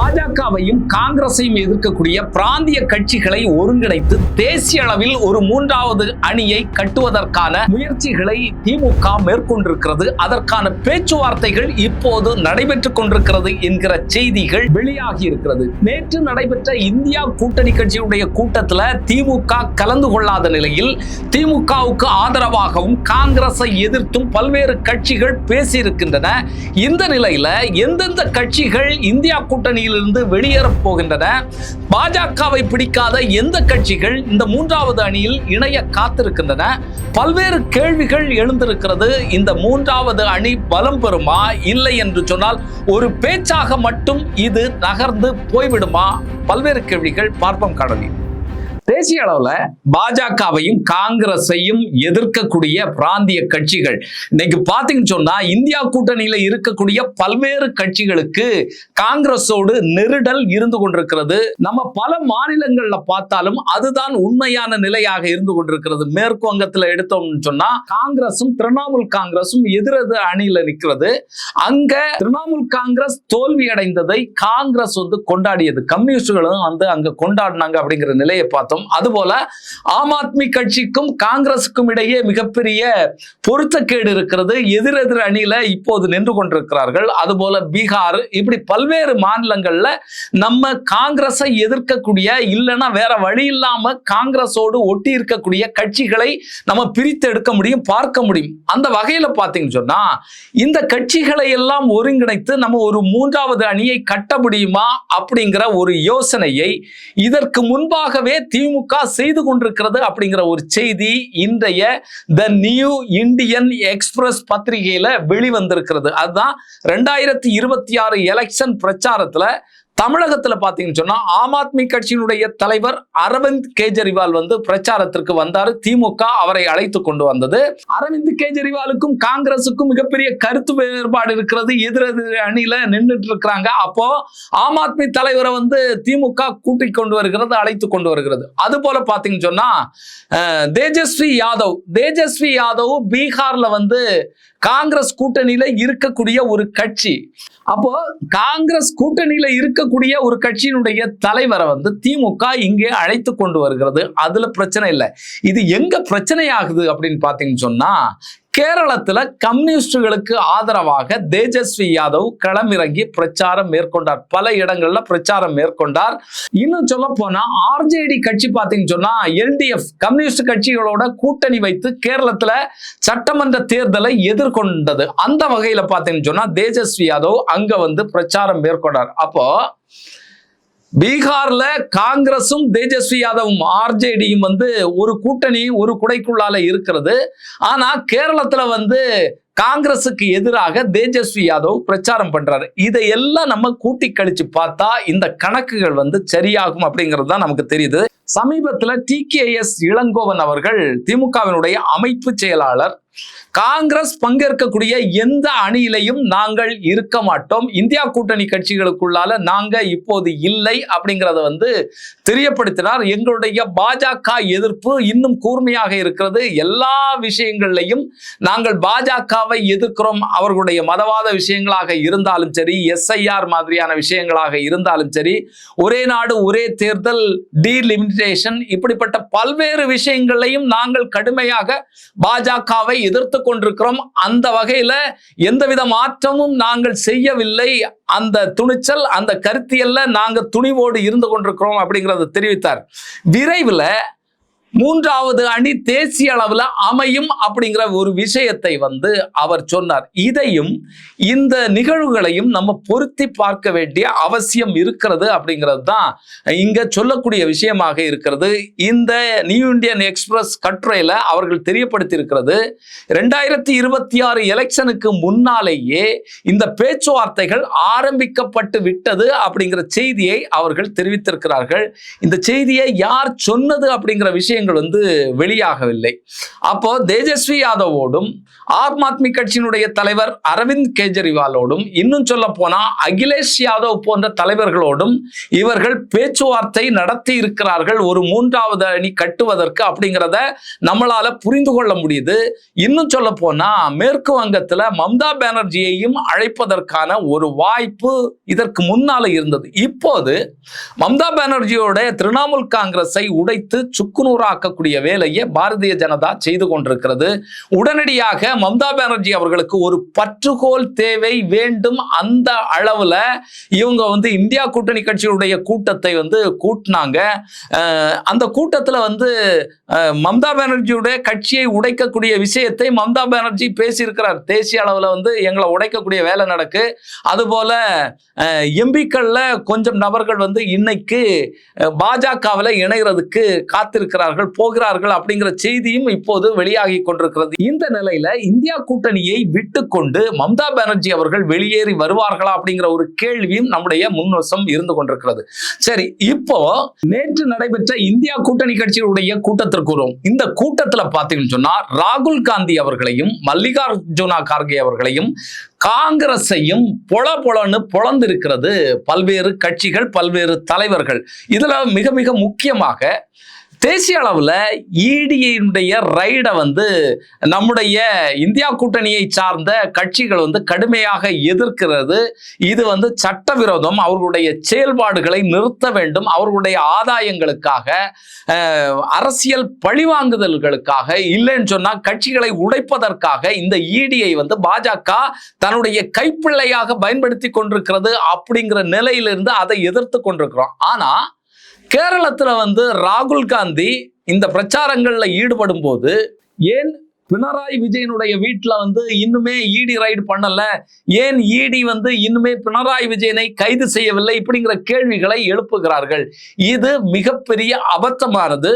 பாஜகவையும் காங்கிரஸையும் எதிர்க்கக்கூடிய பிராந்திய கட்சிகளை ஒருங்கிணைத்து தேசிய அளவில் ஒரு மூன்றாவது அணியை கட்டுவதற்கான முயற்சிகளை திமுக மேற்கொண்டிருக்கிறது. அதற்கான பேச்சுவார்த்தைகள் இப்போது நடைபெற்றுக் கொண்டிருக்கிறது என்கிற செய்திகள் வெளியாகி இருக்கிறது. நேற்று நடைபெற்ற இந்தியா கூட்டணி கட்சியுடைய கூட்டத்தில் திமுக கலந்து கொள்ளாத நிலையில் திமுகவுக்கு ஆதரவாகவும் காங்கிரஸை எதிர்த்தும் பல்வேறு கட்சிகள் பேசியிருக்கின்றன. இந்த நிலையில எந்தெந்த கட்சிகள் இந்தியா கூட்டணியிலிருந்து வெளியேறப் போகின்றன, பாஜகவை பிடிக்காத எந்த கட்சிகள் இந்த மூன்றாவது அணியில் இணைய காத்திருக்கின்றன, பல்வேறு கேள்விகள் எழுந்திருக்கிறது. இந்த மூன்றாவது அணி பலம் பெறுமா, இல்லை என்று சொன்னால் ஒரு பேச்சாக மட்டும் இது நகர்ந்து போய்விடுமா, பல்வேறு கேள்விகள் பார்ப்போம் கடலில். தேசிய அளவுல பாஜகவையும் காங்கிரஸையும் எதிர்க்கக்கூடிய பிராந்திய கட்சிகள் இன்னைக்கு பாத்தீங்கன்னு சொன்னா இந்தியா கூட்டணியில இருக்கக்கூடிய பல்வேறு கட்சிகளுக்கு காங்கிரஸோடு நெருடல் இருந்து கொண்டிருக்கிறது. நம்ம பல மாநிலங்கள்ல பார்த்தாலும் அதுதான் உண்மையான நிலையாக இருந்து கொண்டிருக்கிறது. மேற்கு வங்கத்துல எடுத்தோம்னு சொன்னா காங்கிரசும் திரிணாமுல் காங்கிரசும் எதிரெது அணியில நிற்கிறது. அங்க திரிணாமுல் காங்கிரஸ் தோல்வி அடைந்ததை காங்கிரஸ் கொண்டாடியது, கம்யூனிஸ்டுகளும் அங்க கொண்டாடினாங்க அப்படிங்கிற நிலையை பார்த்தோம். அதுபோல ஆம் ஆத்மி கட்சிக்கும் காங்கிரசுக்கும் இடையே மிகப்பெரிய பொருத்தக்கேடு இருக்கிறது. எதிரெதிர் அணியில இப்போது நின்று கொண்டிருக்கிறார்கள். அதுபோல பீகார், இப்படி பல்வேறு மாநிலங்கள்ல நம்ம காங்கிரஸை எதிர்க்கக்கூடிய, இல்லைன்னா வேற வழி இல்லாம காங்கிரஸோடு ஒட்டி இருக்கக்கூடிய கட்சிகளை நம்ம பிரித்து எடுக்க முடியும், பார்க்க முடியும். அந்த வகையில பாத்தீங்கன்னு சொன்னா இந்த கட்சிகளை எல்லாம் ஒருங்கிணைத்து நம்ம ஒரு மூன்றாவது அணியை கட்ட முடியுமா அப்படிங்கிற ஒரு யோசனையை இதற்கு முன்பாகவே திமுக செய்து கொண்டிருக்கிறது அப்படிங்கிற ஒரு செய்தி இன்றைய தி நியூ இந்தியன் எக்ஸ்பிரஸ் பத்திரிகையில வெளிவந்திருக்கிறது. அதுதான் 2026 எலெக்ஷன் பிரச்சாரத்துல தமிழகத்துல பாத்தீங்கன்னு சொன்னா ஆம் ஆத்மி கட்சியினுடைய தலைவர் அரவிந்த் கெஜ்ரிவால் பிரச்சாரத்திற்கு வந்தாரு. திமுக அவரை அழைத்து கொண்டு வந்தது. அரவிந்த் கெஜ்ரிவாலுக்கும் காங்கிரசுக்கும் மிகப்பெரிய கருத்து வேறுபாடு இருக்கிறது. எதிரெதிர் அணியில நின்றுட்டு இருக்கிறாங்க. அப்போ ஆம் ஆத்மி தலைவரை திமுக கூட்டிக் கொண்டு வருகிறது, அழைத்து கொண்டு வருகிறது. அது போல பாத்தீங்கன்னு சொன்னா தேஜஸ்வி யாதவ் பீகார்ல காங்கிரஸ் கூட்டணியில இருக்கக்கூடிய ஒரு கட்சி. அப்போ காங்கிரஸ் கூட்டணியில இருக்கக்கூடிய ஒரு கட்சியினுடைய தலைவரை திமுக இங்கே அழைத்து கொண்டு வருகிறது. அதுல பிரச்சனை இல்லை. இது எங்க பிரச்சனை ஆகுது அப்படின்னு பாத்தீங்கன்னு சொன்னா கேரளத்துல கம்யூனிஸ்டுகளுக்கு ஆதரவாக தேஜஸ்வி யாதவ் களமிறங்கி பிரச்சாரம் மேற்கொண்டார். பல இடங்கள்ல பிரச்சாரம் மேற்கொண்டார். இன்னும் சொல்ல போனா ஆர்ஜேடி கட்சி பாத்தீங்கன்னு சொன்னா எல்டிஎஃப் கம்யூனிஸ்ட் கட்சிகளோட கூட்டணி வைத்து கேரளத்துல சட்டமன்ற தேர்தலை எதிர்கொண்டது. அந்த வகையில பாத்தீங்கன்னு சொன்னா தேஜஸ்வி யாதவ் அங்க பிரச்சாரம் மேற்கொண்டார். அப்போ பீகார்ல காங்கிரசும் தேஜஸ்வி யாதவும் ஆர்ஜேடியும் ஒரு கூட்டணி ஒரு குடைக்குள்ளால இருக்கிறது. ஆனா கேரளத்துல காங்கிரசுக்கு எதிராக தேஜஸ்வி யாதவ் பிரச்சாரம் பண்றாரு. இதையெல்லாம் நம்ம கூட்டி கழிச்சு பார்த்தா இந்த கணக்குகள் சரியாகும் அப்படிங்கிறது தான் நமக்கு தெரியுது. சமீபத்துல TKS இளங்கோவன் அவர்கள், திமுகவினுடைய அமைப்பு செயலாளர், காங்கிரஸ் பங்கேற்கக்கூடிய எந்த அணியிலையும் நாங்கள் இருக்க மாட்டோம், இந்தியா கூட்டணி கட்சிகளுக்குள்ளால நாங்க இப்போது இல்லை அப்படிங்கறத தெரியப்படுத்தினார். எங்களுடைய பாஜக எதிர்ப்பு இன்னும் கூர்மையாக இருக்கிறது. எல்லா விஷயங்கள்லையும் நாங்கள் பாஜகவை எதிர்க்கிறோம். அவர்களுடைய மதவாத விஷயங்களாக இருந்தாலும் சரி, SIR மாதிரியான விஷயங்களாக இருந்தாலும் சரி, ஒரே நாடு ஒரே தேர்தல், டீலிமிட்டேஷன், இப்படிப்பட்ட பல்வேறு விஷயங்களையும் நாங்கள் கடுமையாக பாஜகவை எதிர்த்து கொண்டிருக்கிறோம். அந்த வகையில எந்தவித மாற்றமும் நாங்கள் செய்யவில்லை. அந்த துணிச்சல், அந்த கருத்தியல்ல நாங்க துணிவோடு இருந்து கொண்டிருக்கிறோம் அப்படிங்கறத தெரிவித்தார். விரைவில் மூன்றாவது அணி தேசிய அளவில் அமையும் அப்படிங்கிற ஒரு விஷயத்தை அவர் சொன்னார். இதையும் இந்த நிகழ்வுகளையும் நம்ம பொருத்தி பார்க்க வேண்டிய அவசியம் இருக்கிறது அப்படிங்கிறது தான் இங்க சொல்லக்கூடிய விஷயமாக இருக்கிறது. இந்த நியூ இந்தியன் எக்ஸ்பிரஸ் கட்டுரையில அவர்கள் தெரியப்படுத்தி இருக்கிறது, 2026 எலெக்ஷனுக்கு முன்னாலேயே இந்த பேச்சுவார்த்தைகள் ஆரம்பிக்கப்பட்டு விட்டது அப்படிங்கிற செய்தியை அவர்கள் தெரிவித்திருக்கிறார்கள். இந்த செய்தியை யார் சொன்னது அப்படிங்கிற விஷயம் விஷயங்கள் வெளியாகவில்லை. அப்போ தேஜஸ்வி யாதவோடும் ஆம் ஆத்மி கட்சியினுடைய தலைவர் அரவிந்த் கெஜ்ரிவாலோடும் இன்னும் சொல்ல போனா அகிலேஷ் யாதவ் போன்ற தலைவர்களோடும் இவர்கள் பேச்சுவார்த்தை நடத்தி இருக்கிறார்கள் ஒரு மூன்றாவது அணி கட்டுவதற்கு அப்படிங்கிறத நம்மளால புரிந்து கொள்ள முடியுது. இன்னும் சொல்ல போனா மேற்கு வங்கத்துல மம்தா பானர்ஜியையும் அழைப்பதற்கான ஒரு வாய்ப்பு இதற்கு முன்னால இருந்தது. இப்போது மம்தா பானர்ஜியோட திரிணாமுல் காங்கிரஸை உடைத்து சுக்குநூறாக்கக்கூடிய வேலையை பாரதிய ஜனதா செய்து கொண்டிருக்கிறது. உடனடியாக மம்தா பானர்ஜி அவர்களுக்கு ஒரு பற்றுகோல் தேவை வேண்டும். அந்த அளவுல இவங்க இந்தியா கூட்டணி கட்சியுடைய கூட்டத்தை கூட்டினாங்க. அந்த கூட்டத்துல மம்தா பானர்ஜியுடைய கட்சியை உடைக்கக்கூடிய விஷயத்தை மம்தா பானர்ஜி பேசியிருக்கிறார். தேசிய அளவுல எங்களை உடைக்கக்கூடிய வேலை நடக்கு. அதுபோல எம்பிக்கள்ல கொஞ்சம் நபர்கள் இன்னைக்கு பாஜகவில் இணைகிறதுக்கு காத்திருக்கிறார்கள், போகிறார்கள் அப்படிங்கிற செய்தியும் இப்போது வெளியாகி கொண்டிருக்கிறது. இந்த நிலையில இந்தியா கூட்டணியை விட்டுக்கொண்டு மம்தா பானர்ஜி அவர்கள் வெளியேறி வருவார்களா அப்படிங்கிற ஒரு கேள்வியும் நம்முடைய முன்வசம் இருந்து கொண்டிருக்கிறது. சரி, இப்போ நேற்று நடைபெற்ற இந்தியா கூட்டணி கட்சிகளுடைய கூட்டத்திற்கு வரும். இந்த கூட்டத்தில் பார்த்தீங்கன்னு சொன்னா ராகுல் காந்தி அவர்களையும் மல்லிகார்ஜுனா கார்கே அவர்களையும் காங்கிரஸையும் பொலன்னு பொளந்திருக்கிறது பல்வேறு கட்சிகள், பல்வேறு தலைவர்கள். இதுல மிக மிக முக்கியமாக தேசிய அளவில் இடியினுடைய ரைடை நம்முடைய இந்தியா கூட்டணியை சார்ந்த கட்சிகள் கடுமையாக எதிர்க்கிறது. இது சட்டவிரோதம், அவர்களுடைய செயல்பாடுகளை நிறுத்த வேண்டும், அவர்களுடைய ஆதாயங்களுக்காக, அரசியல் பழிவாங்குதல்களுக்காக, இல்லைன்னு சொன்னா கட்சிகளை உடைப்பதற்காக இந்த இடியை பாஜக தன்னுடைய கைப்பிள்ளையாக பயன்படுத்தி கொண்டிருக்கிறது அப்படிங்கிற நிலையிலிருந்து அதை எதிர்த்து கொண்டிருக்கிறோம். ஆனா கேரளத்துல ராகுல் காந்தி இந்த பிரச்சாரங்கள்ல ஈடுபடும் போது ஏன் பினராயி விஜயனுடைய வீட்டுல இன்னுமே இடி ரைடு பண்ணல, ஏன் இடி இன்னுமே பினராயி விஜயனை கைது செய்யவில்லை இப்படிங்கிற கேள்விகளை எழுப்புகிறார்கள். இது மிகப்பெரிய அபத்தமானது.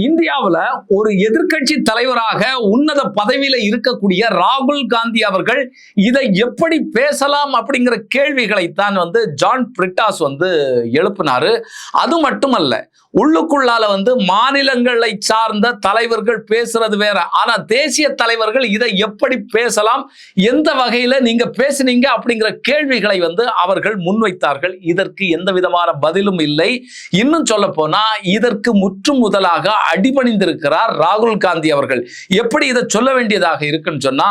இந்தியாவில் ஒரு எதிர்க்கட்சி தலைவராக உன்னத பதவியில இருக்கக்கூடிய ராகுல் காந்தி அவர்கள் இதை எப்படி பேசலாம் அப்படிங்கிற கேள்விகளைத்தான் ஜான் பிரிட்டாஸ் எழுப்பினாரு. அது மட்டுமல்ல, உள்ளுக்குள்ளால மாநிலங்களை சார்ந்த தலைவர்கள் பேசுறது வேற, ஆனா தேசிய தலைவர்கள் இதை எப்படி பேசலாம், எந்த வகையில நீங்க பேசுனீங்க அப்படிங்கிற கேள்விகளை அவர்கள் முன்வைத்தார்கள். இதற்கு எந்த விதமான பதிலும் இல்லை. இன்னும் சொல்ல போனா இதற்கு முற்று முதலாக அடிபணிந்திருக்கிறார் ராகுல் காந்தி அவர்கள். எப்படி இதை சொல்ல வேண்டியதாக இருக்குன்னு சொன்னா,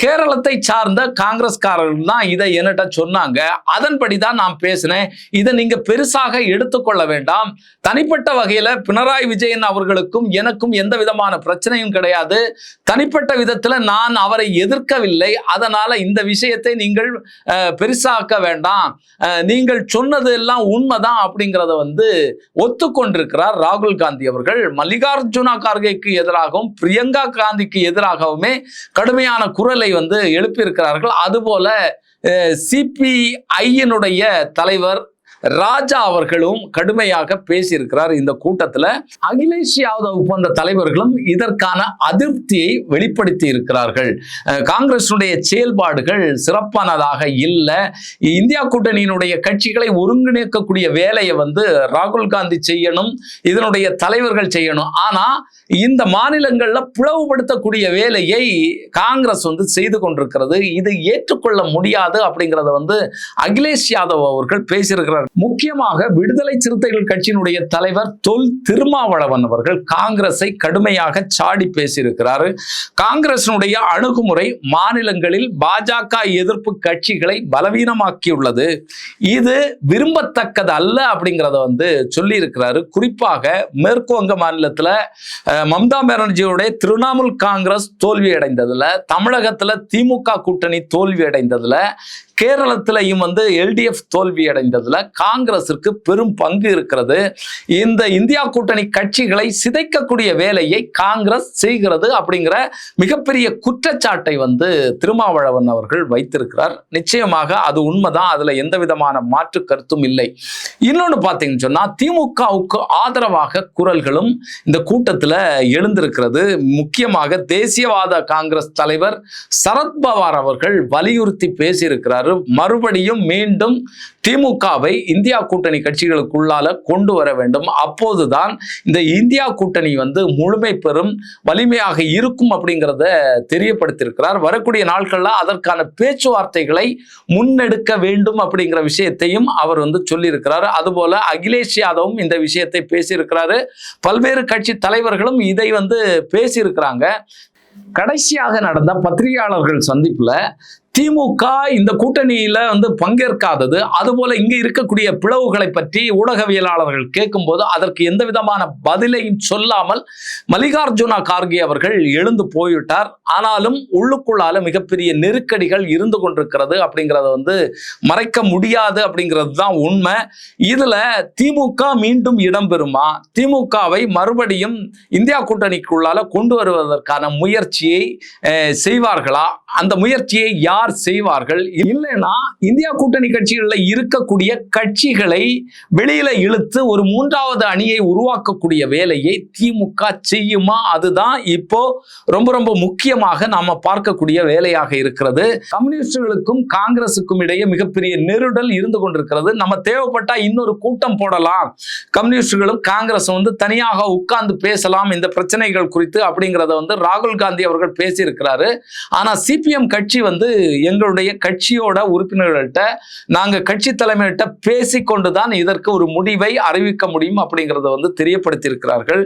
கேரளத்தை சார்ந்த காங்கிரஸ்காரர்கள் தான் இதை என்னட்ட சொன்னாங்க, அதன்படிதான் நான் பேசினேன், இதை நீங்க பெருசாக எடுத்துக்கொள்ள வேண்டாம். தனிப்பட்ட வகையில பினராயி விஜயன் அவர்களுக்கும் எனக்கும் எந்த விதமான பிரச்சனையும் கிடையாது. தனிப்பட்ட விதத்துல நான் அவரை எதிர்க்கவில்லை. அதனால இந்த விஷயத்தை நீங்கள் பெருசாக்க வேண்டாம், நீங்கள் சொன்னது எல்லாம் உண்மைதான் அப்படிங்கிறத ஒத்துக்கொண்டிருக்கிறார் ராகுல் காந்தி அவர்கள். மல்லிகார்ஜுனா கார்கேக்கு எதிராகவும் பிரியங்கா காந்திக்கு எதிராகவுமே கடுமையான குரலை எழுப்பியிருக்கிறார்கள். அதுபோல சிபிஐயினுடைய தலைவர் ராஜா அவர்களும் கடுமையாக பேசியிருக்கிறார் இந்த கூட்டத்தில். அகிலேஷ் யாதவ் போன்ற தலைவர்களும் இதற்கான அதிருப்தியை வெளிப்படுத்தி இருக்கிறார்கள். காங்கிரசுடைய செயல்பாடுகள் சிறப்பானதாக இல்லை, இந்தியா கூட்டணியினுடைய கட்சிகளை ஒருங்கிணைக்கக்கூடிய வேலையை ராகுல் காந்தி செய்யணும், இதனுடைய தலைவர்கள் செய்யணும். ஆனா இந்த மாநிலங்கள்ல பிளவுபடுத்தக்கூடிய வேலையை காங்கிரஸ் செய்து கொண்டிருக்கிறது. இது ஏற்றுக்கொள்ள முடியாது அப்படிங்கறத அகிலேஷ் யாதவ் அவர்கள் பேசியிருக்கிறார். முக்கியமாக விடுதலை சிறுத்தைகள் கட்சியினுடைய தலைவர் தொல் திருமாவளவன் அவர்கள் காங்கிரஸை கடுமையாக சாடி பேசியிருக்கிறார். காங்கிரசினுடைய அணுகுமுறை மாநிலங்களில் பாஜக எதிர்ப்பு கட்சிகளை பலவீனமாக்கியுள்ளது, இது விரும்பத்தக்கது அல்ல அப்படிங்கிறத சொல்லி இருக்கிறாரு. குறிப்பாக மேற்கு வங்க மாநிலத்துல மம்தா பானர்ஜியோட திரிணாமுல் காங்கிரஸ் தோல்வி அடைந்ததுல, தமிழகத்துல திமுக கூட்டணி தோல்வி அடைந்ததுல, கேரளத்திலையும் எல்டிஎஃப் தோல்வி அடைந்ததுல காங்கிரசிற்கு பெரும் பங்கு இருக்கிறது. இந்த இந்தியா கூட்டணி கட்சிகளை சிதைக்கக்கூடிய வேலையை காங்கிரஸ் செய்கிறது அப்படிங்கிற மிகப்பெரிய குற்றச்சாட்டை திருமாவளவன் அவர்கள் வைத்திருக்கிறார். நிச்சயமாக அது உண்மைதான், அதுல எந்த விதமான மாற்று கருத்தும் இல்லை. இன்னொன்னு பார்த்தீங்கன்னு சொன்னா திமுகவுக்கு ஆதரவாக குரல்களும் இந்த கூட்டத்தில் எழுந்திருக்கிறது. முக்கியமாக தேசியவாத காங்கிரஸ் தலைவர் சரத்பவார் அவர்கள் வலியுறுத்தி பேசியிருக்கிறார். மறுபடியும் மீண்டும் திமுகவை இந்தியா கூட்டணி கட்சிகளுக்குள்ளால கொண்டு வர வேண்டும். அப்போதுதான் இந்த இந்தியா கூட்டணி முழுமை பெறும், வலிமையாக இருக்கும் அப்படிங்கிறத தெரியப்படுத்தியிருக்கிறார். வரக்கூடிய நாட்கள்ல அதற்கான பேச்சுவார்த்தைகளை முன்னெடுக்க வேண்டும் அப்படிங்கிற விஷயத்தையும் அவர் சொல்லியிருக்கிறார். அதுபோல அகிலேஷ் யாதவும் இந்த விஷயத்தை பேசியிருக்கிறாரு. பல்வேறு கட்சி தலைவர்களும் இதை பேசியிருக்கிறாங்க. கடைசியாக நடந்த பத்திரிகையாளர்கள் சந்திப்புல திமுக இந்த கூட்டணியில பங்கேற்காதது, அதுபோல இங்க இருக்கக்கூடிய பிளவுகளை பற்றி ஊடகவியலாளர்கள் கேட்கும்போது அதற்கு எந்த விதமான பதிலையும் சொல்லாமல் மல்லிகார்ஜுன கார்கே அவர்கள் எழுந்து போய்விட்டார். ஆனாலும் உள்ளுக்குள்ளால மிகப்பெரிய நெருக்கடிகள் இருந்து கொண்டிருக்கிறது அப்படிங்கிறத மறைக்க முடியாது அப்படிங்கிறது தான் உண்மை. இதுல திமுக மீண்டும் இடம்பெறுமா, திமுகவை மறுபடியும் இந்தியா கூட்டணிக்குள்ளால கொண்டு வருவதற்கான முயற்சியை செய்வார்களா, அந்த முயற்சியை யார் செய்வார்கள், இல்லைன்னா இந்தியா கூட்டணி கட்சிகளில் இருக்கக்கூடிய கட்சிகளை வெளியில இழுத்து ஒரு மூன்றாவது அணியை உருவாக்கக்கூடிய வேலையை திமுக செய்யுமா? அதுதான் இப்போ ரொம்ப ரொம்ப முக்கியமாக நாம பார்க்கக்கூடிய வேலையாக இருக்கிறது. கம்யூனிஸ்டுகளுக்கும் காங்கிரசுக்கும் இடையே மிகப்பெரிய நெருடல் இருந்து கொண்டிருக்கிறது. நம்ம தேவைப்பட்டா இன்னொரு கூட்டம் போடலாம், கம்யூனிஸ்டுகளும் காங்கிரசும் தனியாக உட்கார்ந்து பேசலாம் இந்த பிரச்சனைகள் குறித்து அப்படிங்கிறத ராகுல் காந்தி அவர்கள் பேசியிருக்கிறாரு. ஆனா சிபிஎம் கட்சி எங்களுடைய கட்சியோட உறுப்பினர்கள்ட்ட நாங்க கட்சி தலைமையிட்ட பேசிக்கொண்டுதான் இதற்கு ஒரு முடிவை அறிவிக்க முடியும் அப்படிங்கிறத தெரியப்படுத்தி இருக்கிறார்கள்.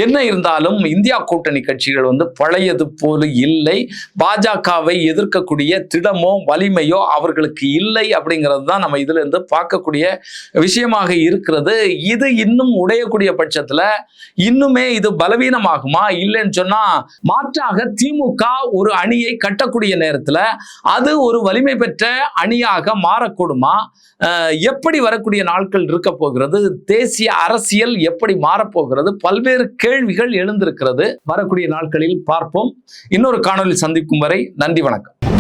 என்ன இருந்தாலும் இந்தியா கூட்டணி கட்சிகள் பழையது போல இல்லை. பாஜகவை எதிர்க்கக்கூடிய திடமோ வலிமையோ அவர்களுக்கு இல்லை அப்படிங்கிறது தான் நம்ம இதுல இருந்து பார்க்கக்கூடிய விஷயமாக இருக்கிறது. இது இன்னும் உடையக்கூடிய பட்சத்துல இன்னுமே இது பலவீனமாகுமா? இல்லைன்னு சொன்னா மாற்றாக திமுக ஒரு அணியை கட்டக்கூடிய நேரத்துல அது ஒரு வலிமை பெற்ற அணியாக மாறக்கூடுமா? எப்படி வரக்கூடிய நாட்கள் இருக்க போகிறது? தேசிய அரசியல் எப்படி மாறப்போகிறது? பல்வேறு கேள்விகள் எழுந்திருக்கிறது. வரக்கூடிய நாட்களில் பார்ப்போம். இன்னொரு காணொலி சந்திக்கும் வரை நன்றி, வணக்கம்.